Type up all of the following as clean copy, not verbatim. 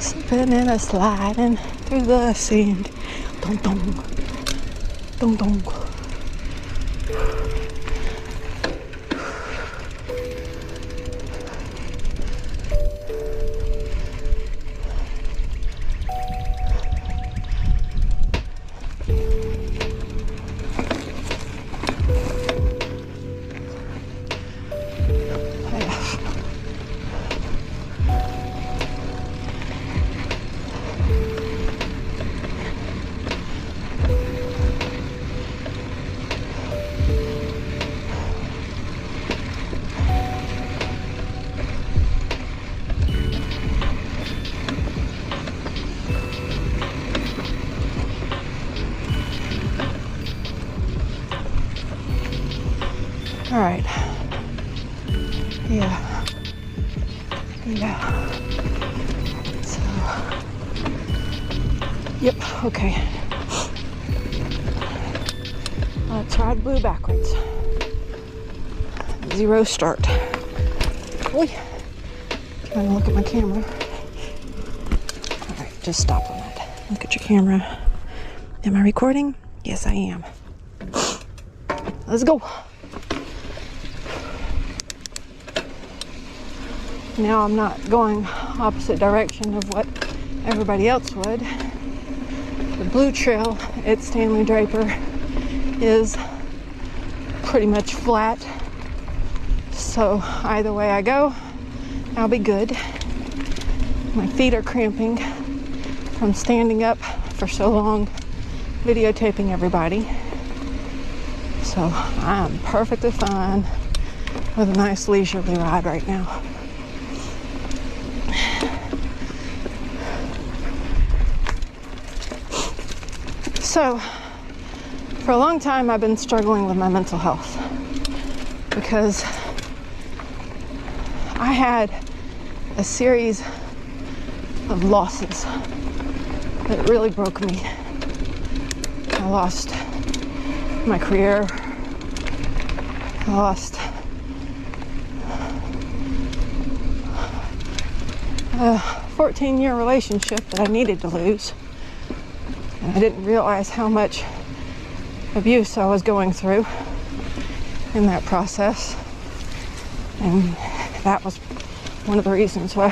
Slipping and a sliding through the sand. Dong dong. Dong dong. All right. Yeah. So, yep, okay. Let's ride blue backwards. 0 start. Boy, trying to look at my camera. All right, just stop on that. Look at your camera. Am I recording? Yes, I am. Let's go. Now I'm not going opposite direction of what everybody else would. The blue trail at Stanley Draper is pretty much flat. So either way I go, I'll be good. My feet are cramping from standing up for so long, videotaping everybody. So I'm perfectly fine with a nice leisurely ride right now. So, for a long time I've been struggling with my mental health because I had a series of losses that really broke me. I lost my career. I lost a 14-year relationship that I needed to lose. And I didn't realize how much abuse I was going through in that process. And that was one of the reasons why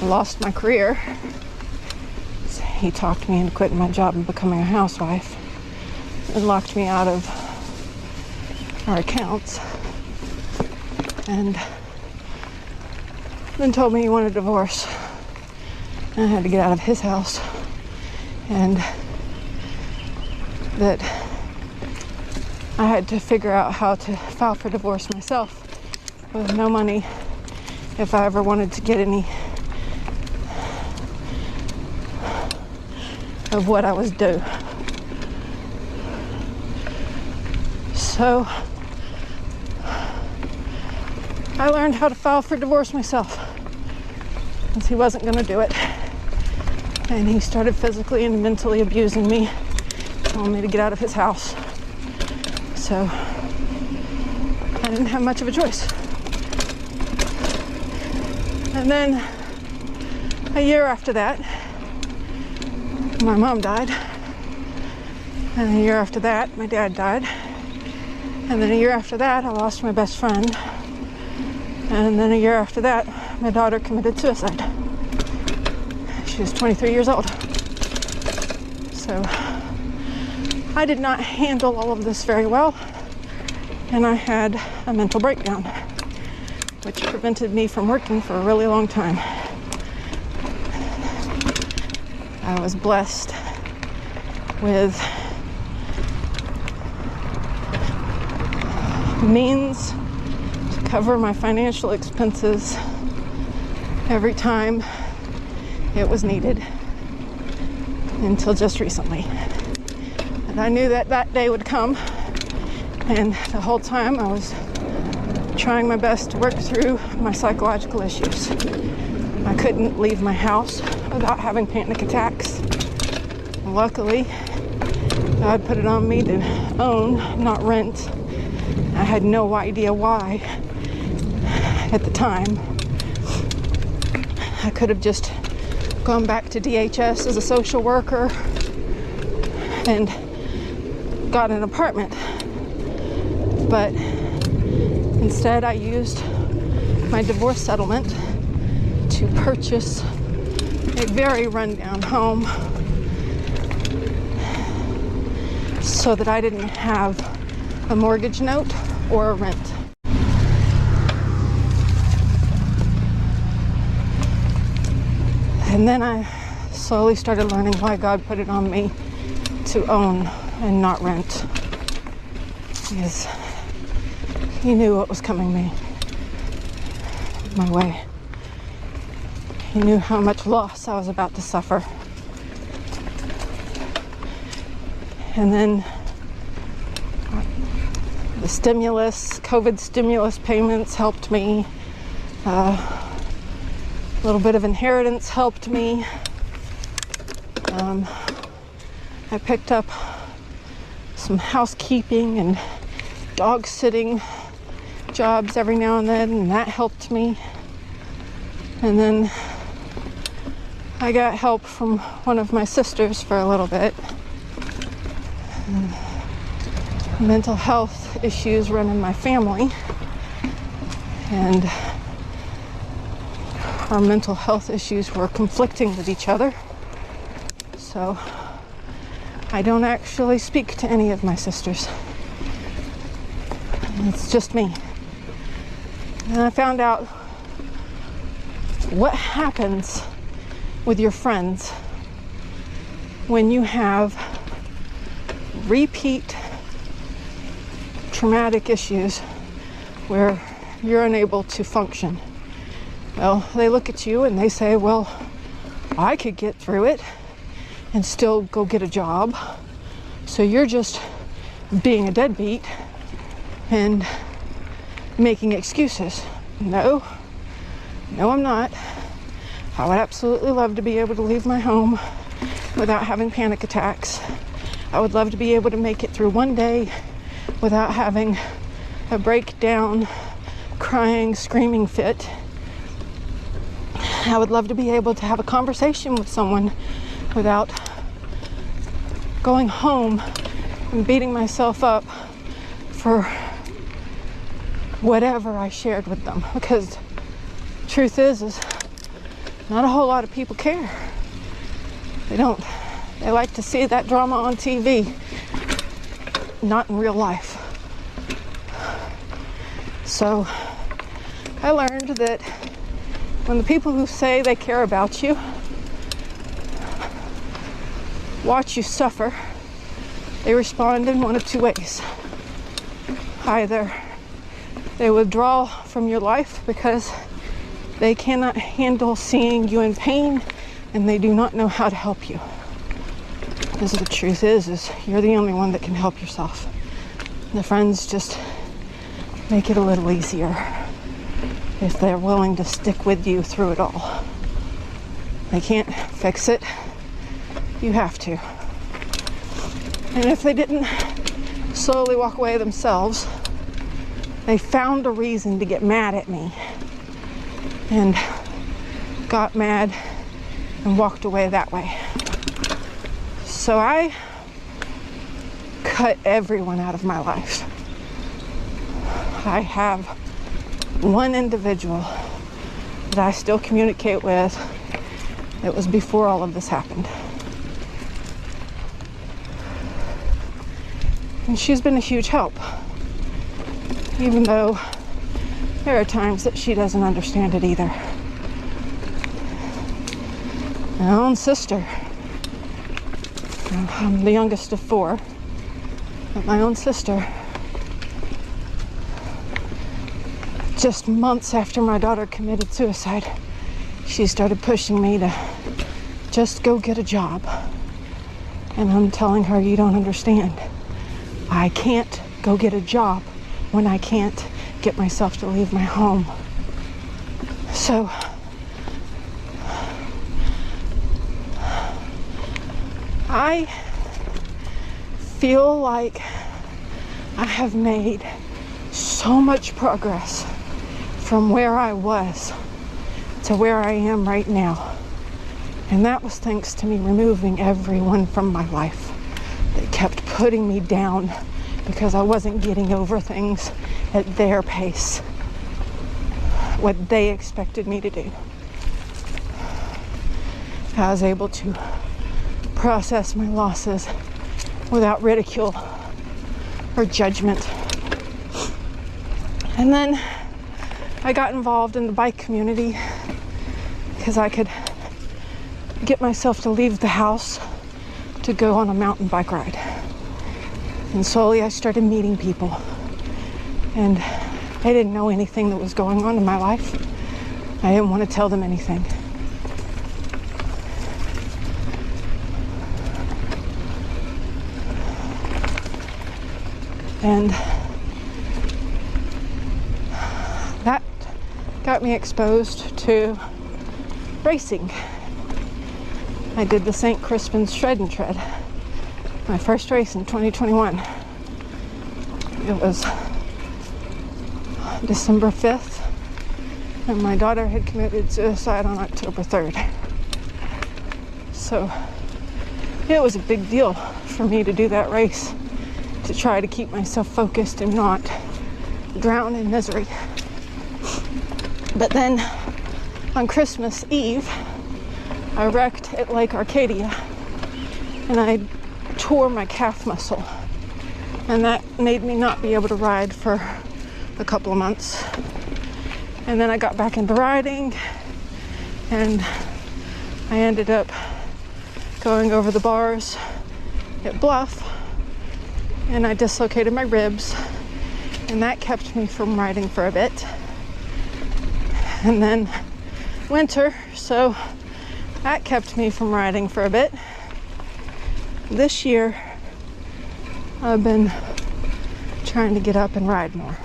I lost my career. He talked me into quitting my job and becoming a housewife and locked me out of our accounts. And then told me he wanted a divorce. And I had to get out of his house. And that I had to figure out how to file for divorce myself with no money if I ever wanted to get any of what I was due. So I learned how to file for divorce myself since he wasn't going to do it. And he started physically and mentally abusing me, telling me to get out of his house. So I didn't have much of a choice. And then a year after that, my mom died. And a year after that, my dad died. And then a year after that, I lost my best friend. And then a year after that, my daughter committed suicide. She was 23 years old. So I did not handle all of this very well, and I had a mental breakdown, which prevented me from working for a really long time. I was blessed with means to cover my financial expenses every time it was needed until just recently. And I knew that that day would come, and the whole time I was trying my best to work through my psychological issues. I couldn't leave my house without having panic attacks. Luckily, God put it on me to own, not rent. I had no idea why at the time. I could have just gone back to DHS as a social worker and got an apartment. But instead I used my divorce settlement to purchase a very rundown home so that I didn't have a mortgage note or a rent. And then I slowly started learning why God put it on me to own and not rent. Because He knew what was coming my way. He knew how much loss I was about to suffer. And then the COVID stimulus payments helped me. A little bit of inheritance helped me. I picked up some housekeeping and dog sitting jobs every now and then, and that helped me. And then I got help from one of my sisters for a little bit. Mental health issues run in my family, and our mental health issues were conflicting with each other. So I don't actually speak to any of my sisters. It's just me. And I found out what happens with your friends when you have repeat traumatic issues where you're unable to function. Well, they look at you and they say, well, I could get through it and still go get a job. So you're just being a deadbeat and making excuses. No, I'm not. I would absolutely love to be able to leave my home without having panic attacks. I would love to be able to make it through one day without having a breakdown, crying, screaming fit. I would love to be able to have a conversation with someone without going home and beating myself up for whatever I shared with them. Because truth is not a whole lot of people care. They don't. They like to see that drama on TV, not in real life. So I learned that when the people who say they care about you watch you suffer, they respond in one of two ways. Either they withdraw from your life because they cannot handle seeing you in pain and they do not know how to help you. Because the truth is you're the only one that can help yourself. The friends just make it a little easier if they're willing to stick with you through it all. They can't fix it. You have to. And if they didn't slowly walk away themselves, they found a reason to get mad at me and got mad and walked away that way. So I cut everyone out of my life. I have one individual that I still communicate with. It was before all of this happened. And she's been a huge help, even though there are times that she doesn't understand it either. My own sister, I'm the youngest of four, but my own sister, just months after my daughter committed suicide, she started pushing me to just go get a job. And I'm telling her, you don't understand. I can't go get a job when I can't get myself to leave my home. So I feel like I have made so much progress from where I was to where I am right now. And that was thanks to me removing everyone from my life. They kept putting me down because I wasn't getting over things at their pace, what they expected me to do. I was able to process my losses without ridicule or judgment. And then I got involved in the bike community because I could get myself to leave the house to go on a mountain bike ride. And slowly I started meeting people. And I didn't know anything that was going on in my life. I didn't want to tell them anything. And that got me exposed to racing. I did the St. Crispin's Shred and Tread, my first race in 2021. It was December 5th, and my daughter had committed suicide on October 3rd. So it was a big deal for me to do that race, to try to keep myself focused and not drown in misery. But then on Christmas Eve, I wrecked at Lake Arcadia and I tore my calf muscle, and that made me not be able to ride for a couple of months. And then I got back into riding, and I ended up going over the bars at Bluff, and I dislocated my ribs, and that kept me from riding for a bit. And then winter, so that kept me from riding for a bit. This year, I've been trying to get up and ride more.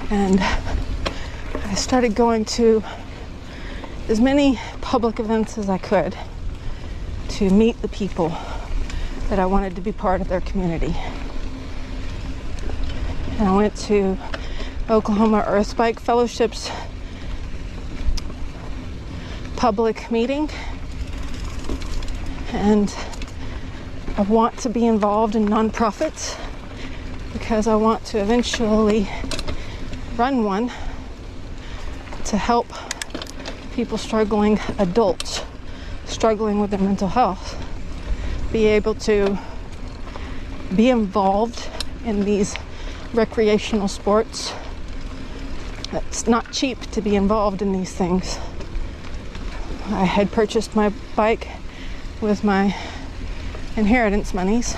And I started going to as many public events as I could to meet the people that I wanted to be part of their community. And I went to Oklahoma Earth Bike Fellowship's public meeting, and I want to be involved in nonprofits because I want to eventually run one to help people struggling, adults struggling with their mental health, be able to be involved in these recreational sports. It's not cheap to be involved in these things. I had purchased my bike with my inheritance monies.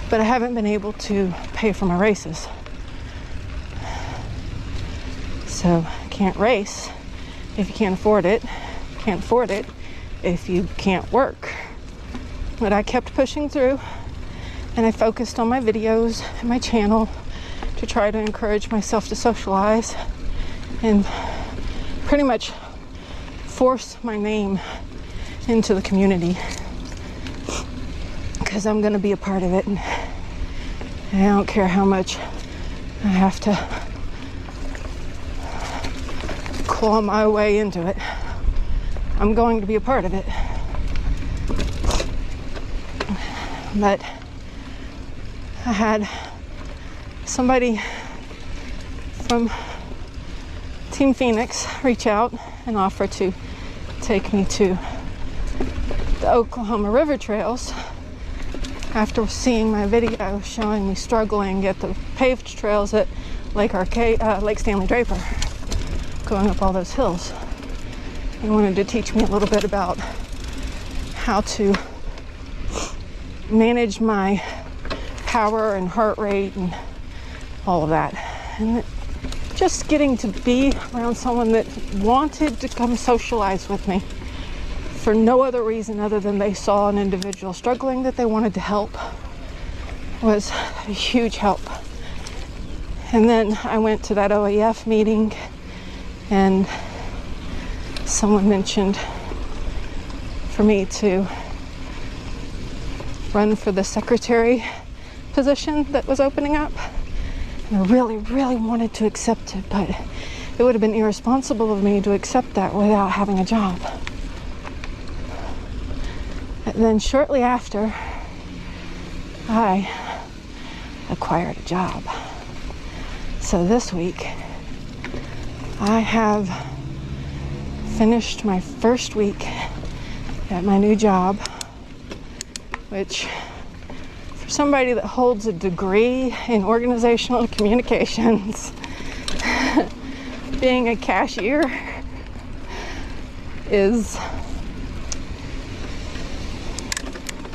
But I haven't been able to pay for my races. So I can't race if you can't afford it. Can't afford it if you can't work. But I kept pushing through, and I focused on my videos and my channel to try to encourage myself to socialize and pretty much force my name into the community, because I'm going to be a part of it, and I don't care how much I have to claw my way into it. I'm going to be a part of it. But I had somebody from Team Phoenix reach out and offer to take me to the Oklahoma River trails after seeing my video showing me struggling at the paved trails at Lake Stanley Draper, going up all those hills. They wanted to teach me a little bit about how to manage my power and heart rate and all of that. And just getting to be around someone that wanted to come socialize with me for no other reason other than they saw an individual struggling that they wanted to help was a huge help. And then I went to that OAF meeting, and someone mentioned for me to run for the secretary position that was opening up. And I really, really wanted to accept it, but it would have been irresponsible of me to accept that without having a job. And then shortly after, I acquired a job. So this week, I have finished my first week at my new job, which for somebody that holds a degree in organizational communications, being a cashier is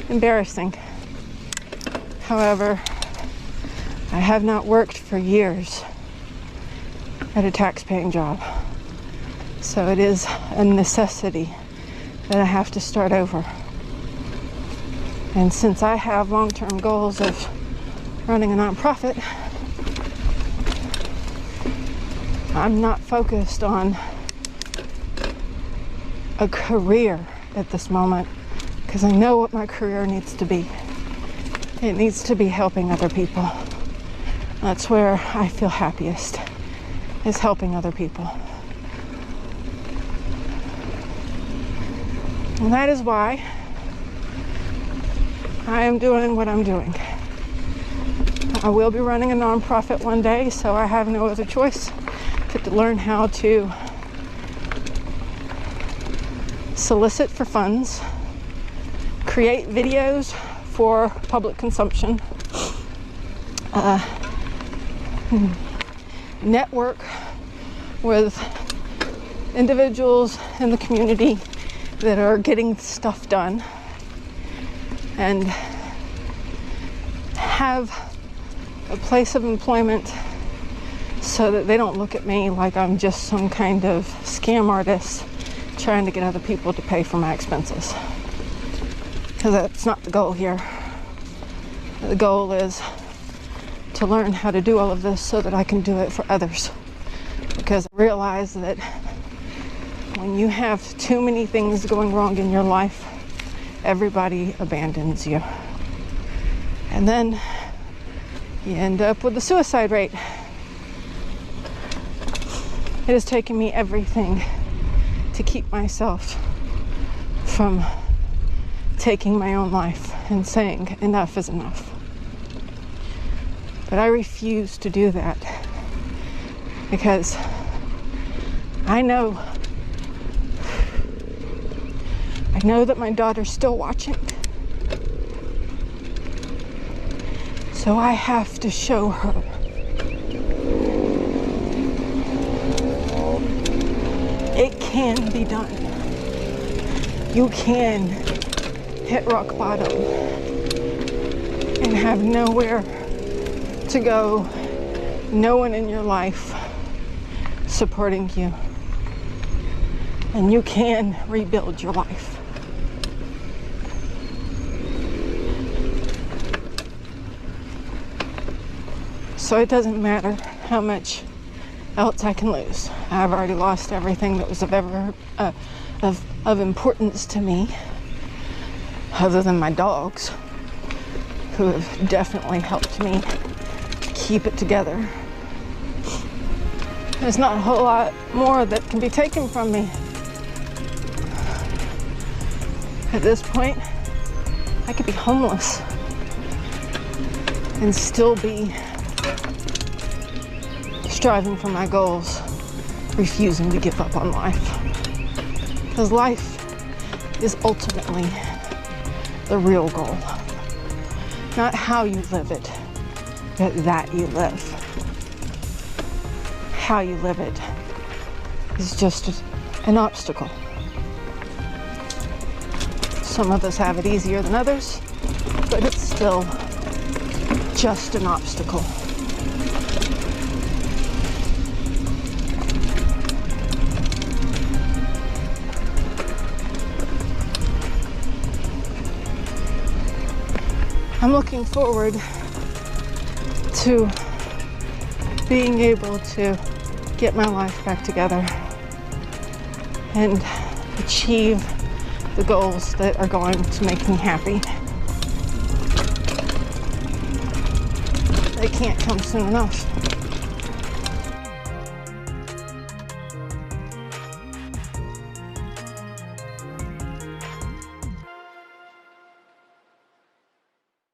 embarrassing. However, I have not worked for years at a tax-paying job, so it is a necessity that I have to start over. And since I have long-term goals of running a nonprofit, I'm not focused on a career at this moment, because I know what my career needs to be. It needs to be helping other people. That's where I feel happiest, is helping other people. And that is why I am doing what I'm doing. I will be running a nonprofit one day, so I have no other choice but to learn how to solicit for funds, create videos for public consumption, network with individuals in the community that are getting stuff done, and have a place of employment so that they don't look at me like I'm just some kind of scam artist trying to get other people to pay for my expenses. Because that's not the goal here. The goal is to learn how to do all of this so that I can do it for others. Because I realize that when you have too many things going wrong in your life, everybody abandons you. And then you end up with a suicide rate. It has taken me everything to keep myself from taking my own life and saying enough is enough. But I refuse to do that because I know that my daughter's still watching. So I have to show her it can be done. You can hit rock bottom and have nowhere to go, no one in your life supporting you, and you can rebuild your life. So it doesn't matter how much else I can lose. I've already lost everything that was of importance to me, other than my dogs, who have definitely helped me keep it together. There's not a whole lot more that can be taken from me. At this point, I could be homeless and still be striving for my goals, refusing to give up on life. Because life is ultimately the real goal. Not how you live it, but that you live. How you live it is just an obstacle. Some of us have it easier than others, but it's still just an obstacle. I'm looking forward to being able to get my life back together and achieve the goals that are going to make me happy. they can't come soon enough.